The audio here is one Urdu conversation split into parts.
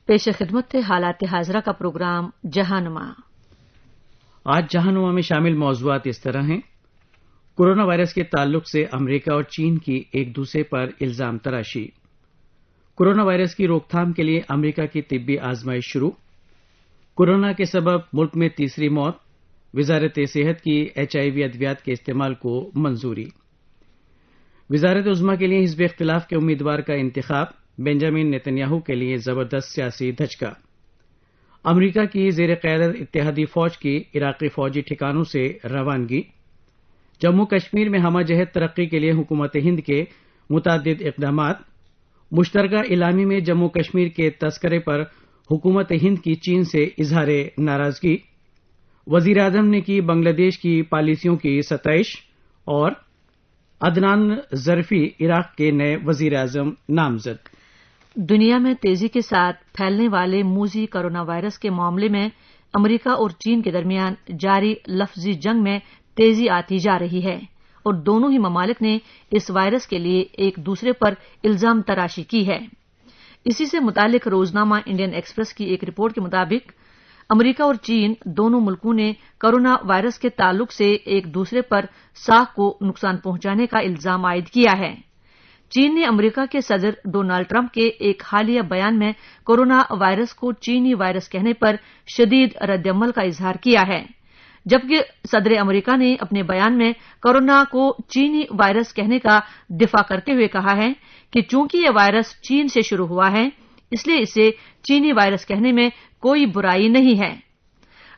پیش خدمت تھے حالات حاضرہ کا پروگرام جہانما۔ آج جہانما میں شامل موضوعات اس طرح ہیں: کورونا وائرس کے تعلق سے امریکہ اور چین کی ایک دوسرے پر الزام تراشی، کورونا وائرس کی روک تھام کے لیے امریکہ کی طبی آزمائش شروع، کورونا کے سبب ملک میں تیسری موت، وزارت صحت کی HIV ادویات کے استعمال کو منظوری، وزارت عظمیٰ کے لیے حزب اختلاف کے امیدوار کا انتخاب، بنجامن نیتن یاہو کے لیے زبردست سیاسی دھچکا، امریکہ کی زیر قیادت اتحادی فوج کی عراقی فوجی ٹھکانوں سے روانگی، جموں کشمیر میں ہمہ جہت ترقی کے لیے حکومت ہند کے متعدد اقدامات، مشترکہ اعلامی میں جموں کشمیر کے تذکرے پر حکومت ہند کی چین سے اظہار ناراضگی، وزیر اعظم نے کی بنگلہ دیش کی پالیسیوں کی ستائش، اور عدنان ظرفی عراق کے نئے وزیر اعظم نامزد۔ دنیا میں تیزی کے ساتھ پھیلنے والے موذی کورونا وائرس کے معاملے میں امریکہ اور چین کے درمیان جاری لفظی جنگ میں تیزی آتی جا رہی ہے اور دونوں ہی ممالک نے اس وائرس کے لیے ایک دوسرے پر الزام تراشی کی ہے۔ اسی سے متعلق روزنامہ انڈین ایکسپریس کی ایک رپورٹ کے مطابق امریکہ اور چین دونوں ملکوں نے کورونا وائرس کے تعلق سے ایک دوسرے پر ساکھ کو نقصان پہنچانے کا الزام عائد کیا ہے۔ چین نے امریکہ کے صدر ڈونلڈ ٹرمپ کے ایک حالیہ بیان میں کورونا وائرس کو چینی وائرس کہنے پر شدید رد عمل کا اظہار کیا ہے، جبکہ صدر امریکہ نے اپنے بیان میں کورونا کو چینی وائرس کہنے کا دفاع کرتے ہوئے کہا ہے کہ چونکہ یہ وائرس چین سے شروع ہوا ہے اس لیے اسے چینی وائرس کہنے میں کوئی برائی نہیں ہے۔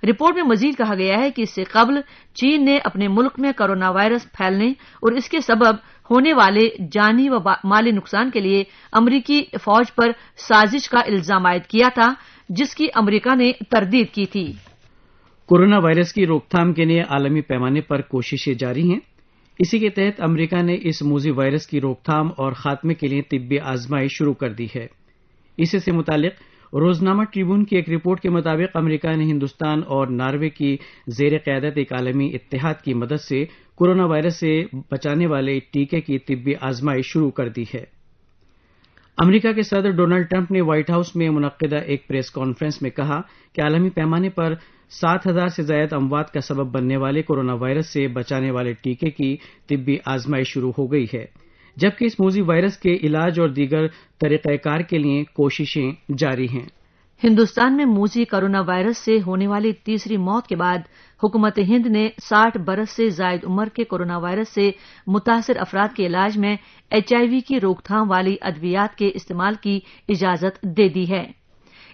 رپورٹ میں مزید کہا گیا ہے کہ اس سے قبل چین نے اپنے ملک میں کورونا وائرس پھیلنے اور اس کے سبب ہونے والے جانی و مالی نقصان کے لیے امریکی فوج پر سازش کا الزام عائد کیا تھا، جس کی امریکہ نے تردید کی تھی۔ کورونا وائرس کی روک تھام کے لیے عالمی پیمانے پر کوششیں جاری ہیں۔ اسی کے تحت امریکہ نے اس موذی وائرس کی روک تھام اور خاتمے کے لیے طبی آزمائش شروع کر دی ہے۔ اسی سے متعلق روزنامہ ٹریبون کی ایک رپورٹ کے مطابق امریکہ نے ہندوستان اور ناروے کی زیر قیادت ایک عالمی اتحاد کی مدد سے کورونا وائرس سے بچانے والے ٹیکے کی طبی آزمائش شروع کر دی ہے۔ امریکہ کے صدر ڈونلڈ ٹرمپ نے وائٹ ہاؤس میں منعقدہ ایک پریس کانفرنس میں کہا کہ عالمی پیمانے پر 7,000 سے زائد اموات کا سبب بننے والے کورونا وائرس سے بچانے والے ٹیکے کی طبی آزمائش شروع ہو گئی ہے، جبکہ اس موذی وائرس کے علاج اور دیگر طریقہ کار کے لیے کوششیں جاری ہیں۔ ہندوستان میں موذی کورونا وائرس سے ہونے والی تیسری موت کے بعد حکومت ہند نے 60 برس سے زائد عمر کے کورونا وائرس سے متاثر افراد کے علاج میں HIV کی روک تھام والی ادویات کے استعمال کی اجازت دے دی ہے۔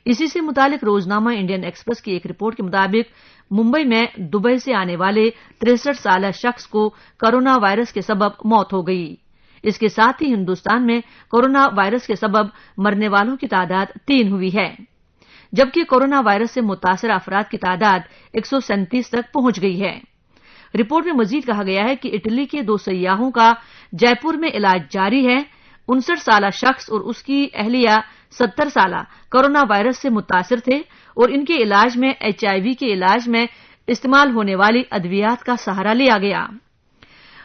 اسی سے متعلق روزنامہ انڈین ایکسپریس کی ایک رپورٹ کے مطابق ممبئی میں دبئی سے آنے والے 63 سالہ شخص کو کورونا وائرس کے سبب موت ہو گئی۔ اس کے ساتھ ہی ہندوستان میں کورونا وائرس کے سبب مرنے والوں کی تعداد 3 ہوئی ہے، جبکہ کورونا وائرس سے متاثر افراد کی تعداد 137 تک پہنچ گئی ہے۔ رپورٹ میں مزید کہا گیا ہے کہ اٹلی کے 2 سیاحوں کا جے پور میں علاج جاری ہے۔ 59 سالہ شخص اور اس کی اہلیہ 70 سالہ کورونا وائرس سے متاثر تھے اور ان کے علاج میں HIV کے علاج میں استعمال ہونے والی ادویات کا سہارا لیا گیا۔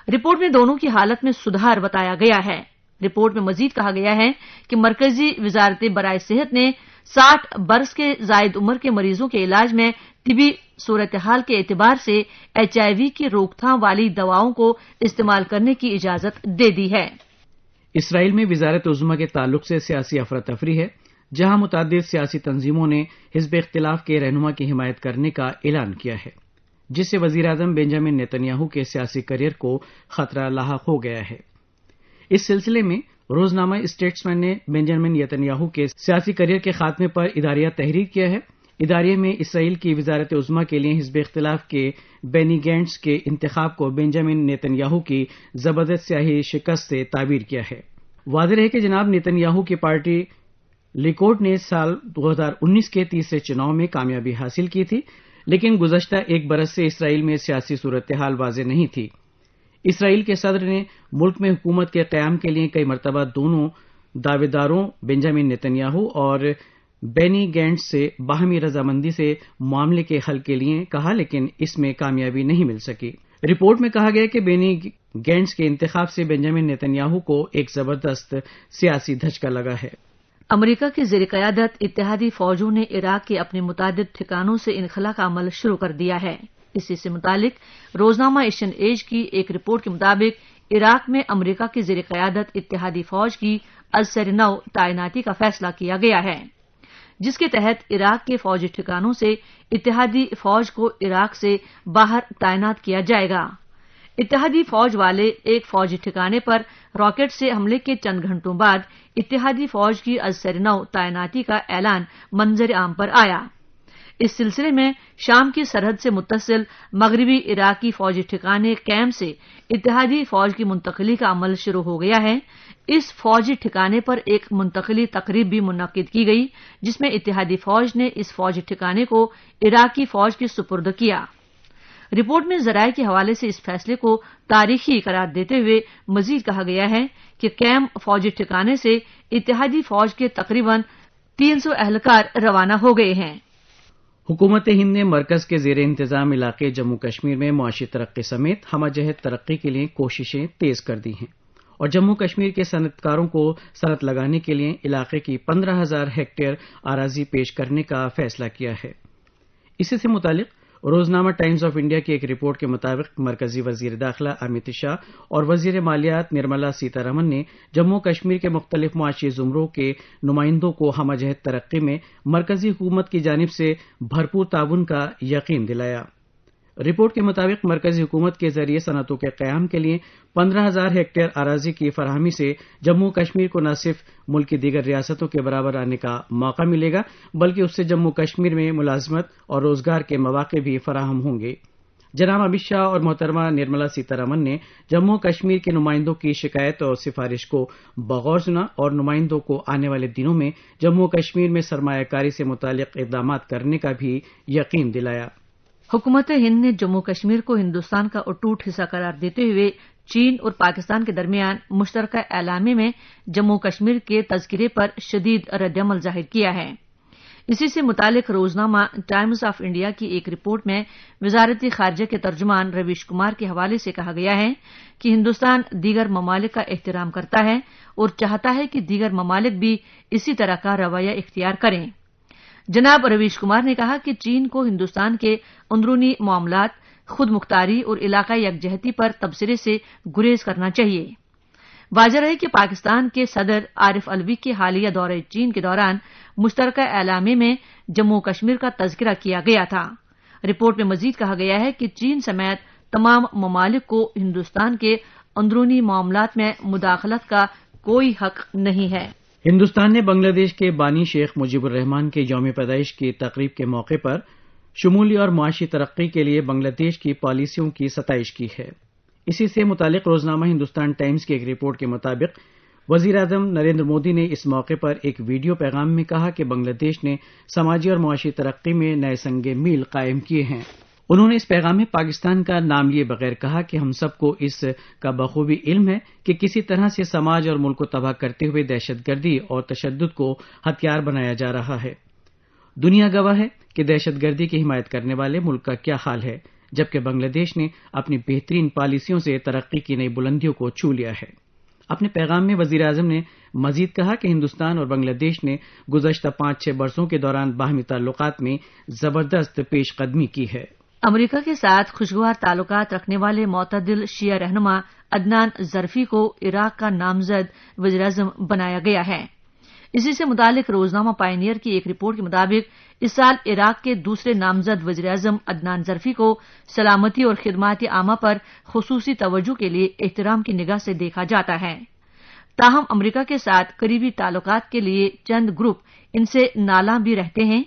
رپورٹ میں دونوں کی حالت میں سدھار بتایا گیا ہے۔ رپورٹ میں مزید کہا گیا ہے کہ مرکزی وزارت برائے صحت نے 60 برس کے زائد عمر کے مریضوں کے علاج میں طبی صورتحال کے اعتبار سے HIV کی روک تھام والی دواؤں کو استعمال کرنے کی اجازت دے دی ہے۔ اسرائیل میں وزارت عظمیٰ کے تعلق سے سیاسی افراتفری ہے، جہاں متعدد سیاسی تنظیموں نے حزب اختلاف کے رہنما کی حمایت کرنے کا اعلان کیا ہے، جس سے وزیر اعظم بنجامن نیتن یاہو کے سیاسی کیریئر کو خطرہ لاحق ہو گیا ہے۔ اس سلسلے میں روزنامہ اسٹیٹسمین نے بنجامن نیتن یاہو کے سیاسی کیریئر کے خاتمے پر اداریہ تحریر کیا ہے۔ اداریے میں اسرائیل کی وزارت عظمیٰ کے لیے حزب اختلاف کے بینی گینٹس کے انتخاب کو بنجامن نیتن یاہو کی زبردست سیاسی شکست سے تعبیر کیا ہے۔ واضح ہے کہ جناب نیتن یاہو کی پارٹی لیکوڈ نے سال 2019 کے تیسرے چناؤ میں کامیابی حاصل کی تھی، لیکن گزشتہ 1 برس سے اسرائیل میں سیاسی صورتحال واضح نہیں تھی۔ اسرائیل کے صدر نے ملک میں حکومت کے قیام کے لیے کئی مرتبہ دونوں دعوے داروں بنجامن نیتن یاہو اور بینی گینٹس سے باہمی رضامندی سے معاملے کے حل کے لیے کہا، لیکن اس میں کامیابی نہیں مل سکی۔ رپورٹ میں کہا گیا کہ بینی گینٹس کے انتخاب سے بنجامن نیتن یاہو کو ایک زبردست سیاسی دھچکا لگا ہے۔ امریکہ کی زیر قیادت اتحادی فوجوں نے عراق کے اپنے متعدد ٹھکانوں سے انخلا کا عمل شروع کر دیا ہے۔ اسی سے متعلق روزنامہ ایشین ایج کی ایک رپورٹ کے مطابق عراق میں امریکہ کی زیر قیادت اتحادی فوج کی ازسر-نو تعیناتی کا فیصلہ کیا گیا ہے، جس کے تحت عراق کے فوجی ٹھکانوں سے اتحادی فوج کو عراق سے باہر تعینات کیا جائے گا۔ اتحادی فوج والے ایک فوجی ٹھکانے پر راکٹ سے حملے کے چند گھنٹوں بعد اتحادی فوج کی ازسر-نو تعیناتی کا اعلان منظر عام پر آیا۔ اس سلسلے میں شام کی سرحد سے متصل مغربی عراقی فوجی ٹھکانے کیمپ سے اتحادی فوج کی منتقلی کا عمل شروع ہو گیا ہے۔ اس فوجی ٹھکانے پر ایک منتقلی تقریب بھی منعقد کی گئی، جس میں اتحادی فوج نے اس فوجی ٹھکانے کو عراقی فوج کے سپرد کیا۔ رپورٹ میں ذرائع کے حوالے سے اس فیصلے کو تاریخی قرار دیتے ہوئے مزید کہا گیا ہے کہ کیمپ فوجی ٹھکانے سے اتحادی فوج کے تقریباً 300 اہلکار روانہ ہو گئے ہیں۔ حکومت ہند نے مرکز کے زیر انتظام علاقے جموں کشمیر میں معاشی ترقی سمیت ہمہ جہت ترقی کے لیے کوششیں تیز کر دی ہیں اور جموں کشمیر کے صنعت کاروں کو صنعت لگانے کے لیے علاقے کی 15,000 ہیکٹیئر اراضی پیش کرنے کا فیصلہ کیا ہے۔ اسی سے متعلق روزنامہ ٹائمز آف انڈیا کی ایک رپورٹ کے مطابق مرکزی وزیر داخلہ امت شاہ اور وزیر مالیات نرملا سیتا رمن نے جموں کشمیر کے مختلف معاشی زمروں کے نمائندوں کو ہمہ جہت ترقی میں مرکزی حکومت کی جانب سے بھرپور تعاون کا یقین دلایا۔ رپورٹ کے مطابق مرکزی حکومت کے ذریعے صنعتوں کے قیام کے لیے 15,000 ہیکٹیئر اراضی کی فراہمی سے جموں کشمیر کو نہ صرف ملک کی دیگر ریاستوں کے برابر آنے کا موقع ملے گا بلکہ اس سے جموں کشمیر میں ملازمت اور روزگار کے مواقع بھی فراہم ہوں گے۔ جناب امت شاہ اور محترمہ نرملا سیتا رمن نے جموں کشمیر کے نمائندوں کی شکایت اور سفارش کو بغور سنا اور نمائندوں کو آنے والے دنوں میں جموں کشمیر میں سرمایہ کاری سے متعلق اقدامات کرنے کا بھی یقین دلایا۔ حکومت ہند نے جموں کشمیر کو ہندوستان کا اٹوٹ حصہ قرار دیتے ہوئے چین اور پاکستان کے درمیان مشترکہ اعلامیے میں جموں کشمیر کے تذکرے پر شدید رد عمل ظاہر کیا ہے۔ اسی سے متعلق روزنامہ ٹائمز آف انڈیا کی ایک رپورٹ میں وزارت خارجہ کے ترجمان رویش کمار کے حوالے سے کہا گیا ہے کہ ہندوستان دیگر ممالک کا احترام کرتا ہے اور چاہتا ہے کہ دیگر ممالک بھی اسی طرح کا رویہ اختیار کریں۔ جناب رویش کمار نے کہا کہ چین کو ہندوستان کے اندرونی معاملات، خود مختاری اور علاقائی یکجہتی پر تبصرے سے گریز کرنا چاہیے۔ واضح رہے کہ پاکستان کے صدر عارف الوی کے حالیہ دورہ چین کے دوران مشترکہ اعلامیے میں جموں کشمیر کا تذکرہ کیا گیا تھا۔ رپورٹ میں مزید کہا گیا ہے کہ چین سمیت تمام ممالک کو ہندوستان کے اندرونی معاملات میں مداخلت کا کوئی حق نہیں ہے۔ ہندوستان نے بنگلہ دیش کے بانی شیخ مجیب الرحمان کے یوم پیدائش کی تقریب کے موقع پر شمولی اور معاشی ترقی کے لیے بنگلہ دیش کی پالیسیوں کی ستائش کی ہے۔ اسی سے متعلق روزنامہ ہندوستان ٹائمز کی ایک رپورٹ کے مطابق وزیر اعظم نریندر مودی نے اس موقع پر ایک ویڈیو پیغام میں کہا کہ بنگلہ دیش نے سماجی اور معاشی ترقی میں نئے سنگ میل قائم کیے ہیں۔ انہوں نے اس پیغام میں پاکستان کا نام لیے بغیر کہا کہ ہم سب کو اس کا بخوبی علم ہے کہ کسی طرح سے سماج اور ملک کو تباہ کرتے ہوئے دہشت گردی اور تشدد کو ہتھیار بنایا جا رہا ہے۔ دنیا گواہ ہے کہ دہشت گردی کی حمایت کرنے والے ملک کا کیا حال ہے، جبکہ بنگلہ دیش نے اپنی بہترین پالیسیوں سے ترقی کی نئی بلندیوں کو چھو لیا ہے۔ اپنے پیغام میں وزیر اعظم نے مزید کہا کہ ہندوستان اور بنگلہ دیش نے گزشتہ 5-6 برسوں کے دوران باہمی تعلقات میں زبردست پیش قدمی کی ہے۔ امریکہ کے ساتھ خوشگوار تعلقات رکھنے والے معتدل شیعہ رہنما عدنان ظرفی کو عراق کا نامزد وزیر اعظم بنایا گیا ہے۔ اسی سے متعلق روزنامہ پائنیئر کی ایک رپورٹ کے مطابق اس سال عراق کے دوسرے نامزد وزیر اعظم عدنان ظرفی کو سلامتی اور خدمات عامہ پر خصوصی توجہ کے لیے احترام کی نگاہ سے دیکھا جاتا ہے۔ تاہم امریکہ کے ساتھ قریبی تعلقات کے لیے چند گروپ ان سے نالاں بھی رہتے ہیں۔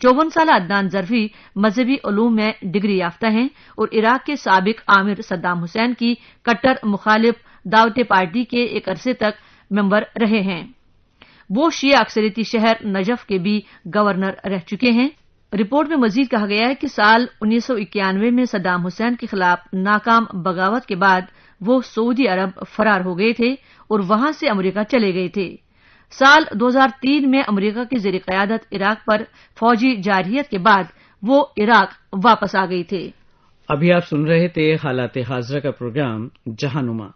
54 سالہ عدنان ظرفی مذہبی علوم میں ڈگری یافتہ ہیں اور عراق کے سابق آمر صدام حسین کی کٹر مخالف دعوت پارٹی کے ایک عرصے تک ممبر رہے ہیں۔ وہ شیعہ اکثریتی شہر نجف کے بھی گورنر رہ چکے ہیں۔ رپورٹ میں مزید کہا گیا ہے کہ سال 1991 میں صدام حسین کے خلاف ناکام بغاوت کے بعد وہ سعودی عرب فرار ہو گئے تھے اور وہاں سے امریکہ چلے گئے تھے۔ سال 2003 میں امریکہ کی زیر قیادت عراق پر فوجی جارحیت کے بعد وہ عراق واپس آ گئی تھے۔ ابھی آپ سن رہے تھے حالات حاضرہ کا پروگرام جہاں نما۔